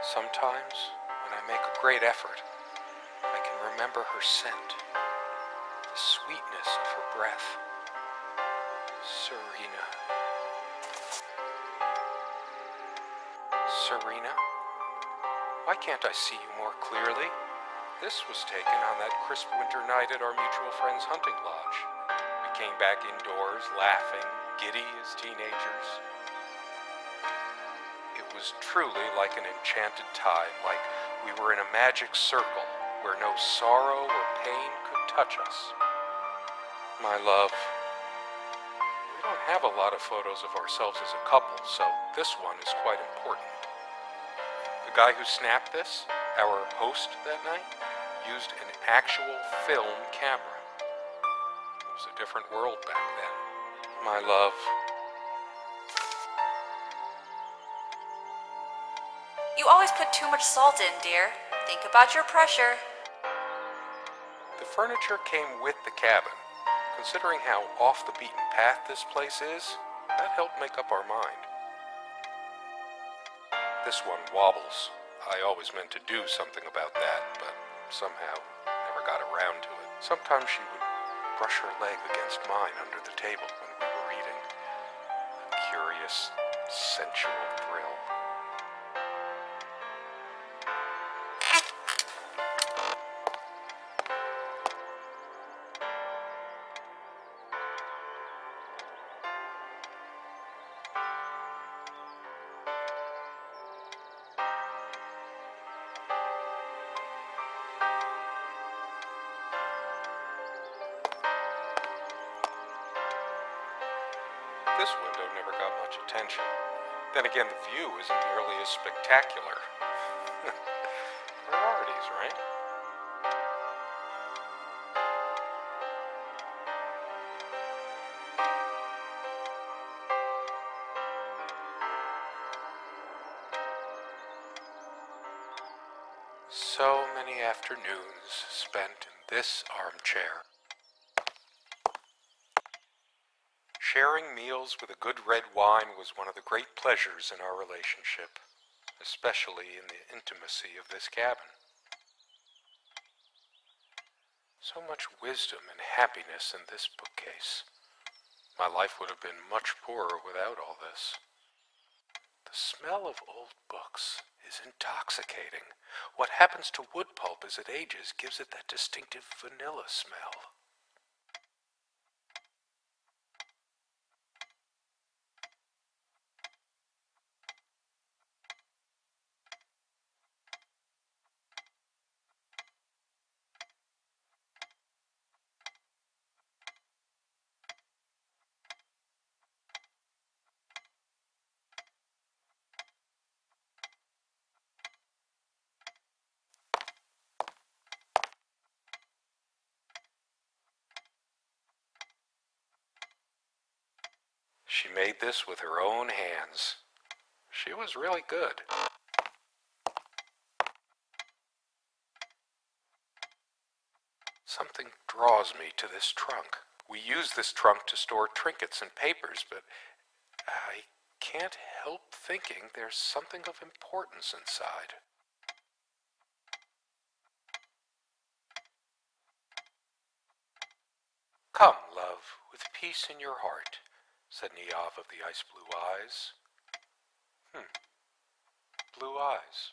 Sometimes, when I make a great effort, I can remember her scent, the sweetness of her breath. Serena. Serena? Why can't I see you more clearly? This was taken on that crisp winter night at our mutual friend's hunting lodge. We came back indoors, laughing, giddy as teenagers. It was truly like an enchanted time, like we were in a magic circle where no sorrow or pain could touch us. My love, we don't have a lot of photos of ourselves as a couple, so this one is quite important. The guy who snapped this, our host that night, used an actual film camera. It was a different world back then. My love. You always put too much salt in, dear. Think about your pressure. The furniture came with the cabin. Considering how off the beaten path this place is, that helped make up our mind. This one wobbles. I always meant to do something about that, but somehow never got around to it. Sometimes she would brush her leg against mine under the table when we were eating. A curious, sensual thrill. This window never got much attention. Then again, the view isn't nearly as spectacular. Priorities, right? So many afternoons spent in this armchair. Sharing meals with a good red wine was one of the great pleasures in our relationship, especially in the intimacy of this cabin. So much wisdom and happiness in this bookcase. My life would have been much poorer without all this. The smell of old books is intoxicating. What happens to wood pulp as it ages gives it that distinctive vanilla smell. She made this with her own hands. She was really good. Something draws me to this trunk. We use this trunk to store trinkets and papers, but I can't help thinking there's something of importance inside. Come, love, with peace in your heart, said Niamh of the ice-blue eyes. Blue eyes.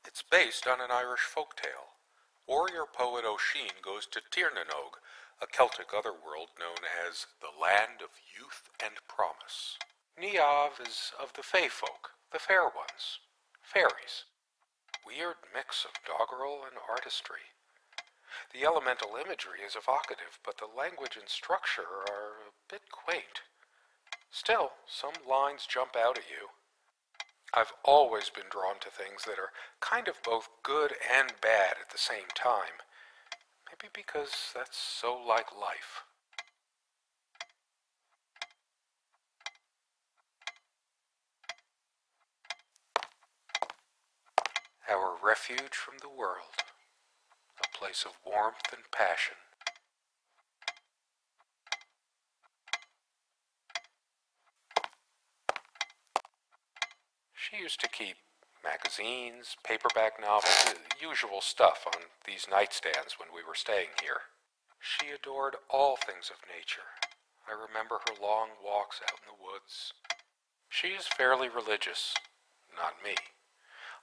It's based on an Irish folktale. Warrior poet Oisin goes to Tirnanog, a Celtic otherworld known as the Land of Youth and Promise. Niamh is of the Fey folk, the fair ones, fairies. Weird mix of doggerel and artistry. The elemental imagery is evocative, but the language and structure are a bit quaint. Still, some lines jump out at you. I've always been drawn to things that are kind of both good and bad at the same time. Maybe because that's so like life. Our refuge from the world, a place of warmth and passion. She used to keep Magazines, paperback novels, the usual stuff on these nightstands when we were staying here. She adored all things of nature. I remember her long walks out in the woods. She is fairly religious, not me.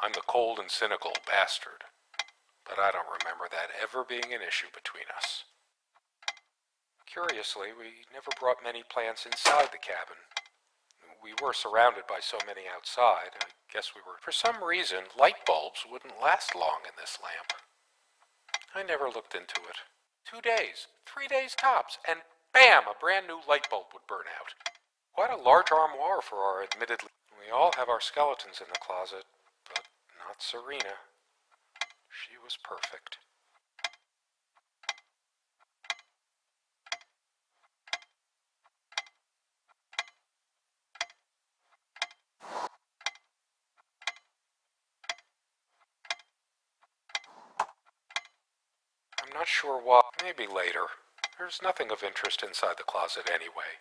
I'm the cold and cynical bastard, but I don't remember that ever being an issue between us. Curiously, we never brought many plants inside the cabin. We were surrounded by so many outside, I guess we were. For some reason, light bulbs wouldn't last long in this lamp. I never looked into it. 2 days, 3 days tops, and bam, a brand new light bulb would burn out. Quite a large armoire for our admittedly. We all have our skeletons in the closet, but not Serena. She was perfect. I'm not sure why. Maybe later. There's nothing of interest inside the closet anyway.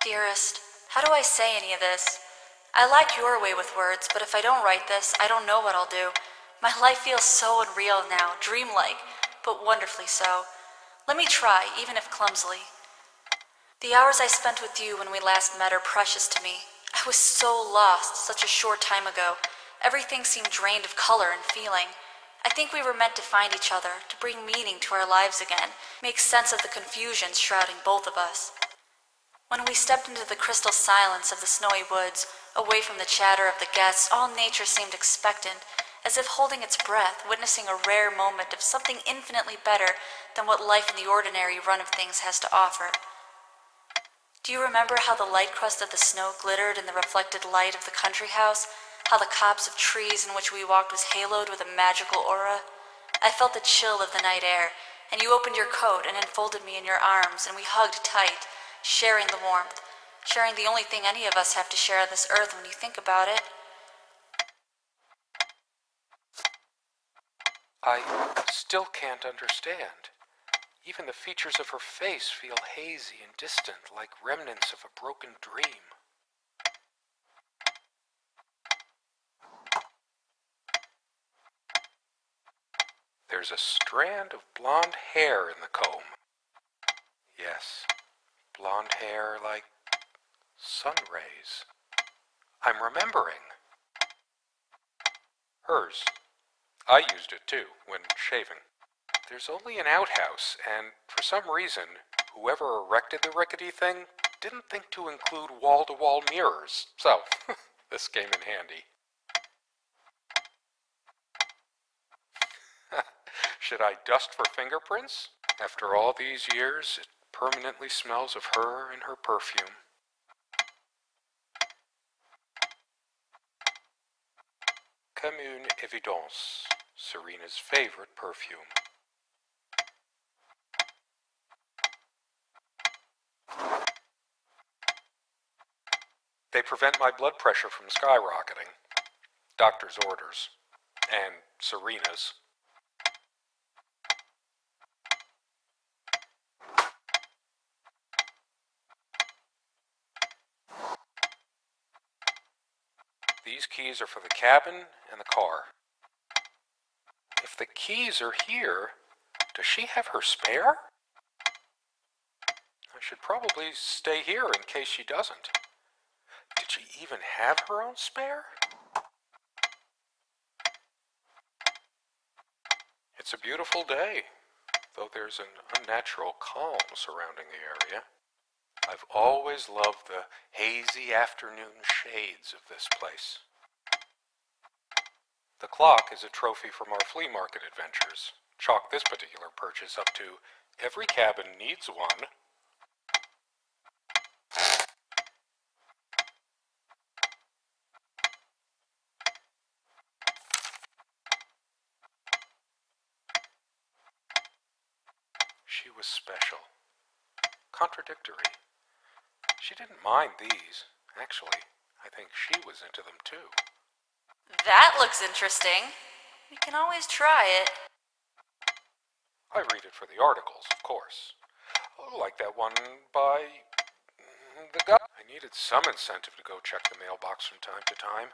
Dearest, how do I say any of this? I like your way with words, but if I don't write this, I don't know what I'll do. My life feels so unreal now, dreamlike, but wonderfully so. Let me try, even if clumsily. The hours I spent with you when we last met are precious to me. I was so lost such a short time ago. Everything seemed drained of color and feeling. I think we were meant to find each other, to bring meaning to our lives again, make sense of the confusion shrouding both of us. When we stepped into the crystal silence of the snowy woods, away from the chatter of the guests, all nature seemed expectant, as if holding its breath, witnessing a rare moment of something infinitely better than what life in the ordinary run of things has to offer. Do you remember how the light crust of the snow glittered in the reflected light of the country house? How the copse of trees in which we walked was haloed with a magical aura? I felt the chill of the night air, and you opened your coat and enfolded me in your arms, and we hugged tight, sharing the warmth, sharing the only thing any of us have to share on this earth when you think about it. I still can't understand. Even the features of her face feel hazy and distant, like remnants of a broken dream. There's a strand of blonde hair in the comb. Yes, blonde hair like sun rays. I'm remembering. Hers. I used it too, when shaving. There's only an outhouse, and for some reason, whoever erected the rickety thing didn't think to include wall-to-wall mirrors, so this came in handy. Should I dust for fingerprints? After all these years, it permanently smells of her and her perfume. Comme une évidence, Serena's favorite perfume. They prevent my blood pressure from skyrocketing. Doctor's orders. And Serena's. These keys are for the cabin and the car. If the keys are here, does she have her spare? I should probably stay here in case she doesn't. Did she even have her own spare? It's a beautiful day, though there's an unnatural calm surrounding the area. I've always loved the hazy afternoon shades of this place. The clock is a trophy from our flea market adventures. Chalk this particular purchase up to every cabin needs one. She was special. Contradictory. She didn't mind these. Actually, I think she was into them too. That looks interesting. We can always try it. I read it for the articles, of course. Like that one by the guy. I needed some incentive to go check the mailbox from time to time.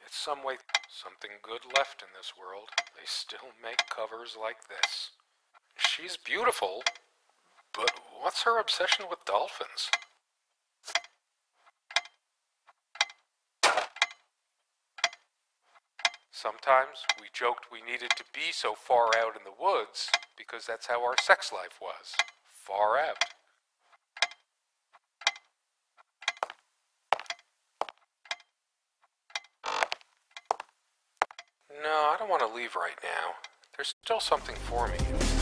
It's some way something good left in this world. They still make covers like this. She's beautiful, but what's her obsession with dolphins? Sometimes we joked we needed to be so far out in the woods because that's how our sex life was. Far out. No, I don't want to leave right now. There's still something for me.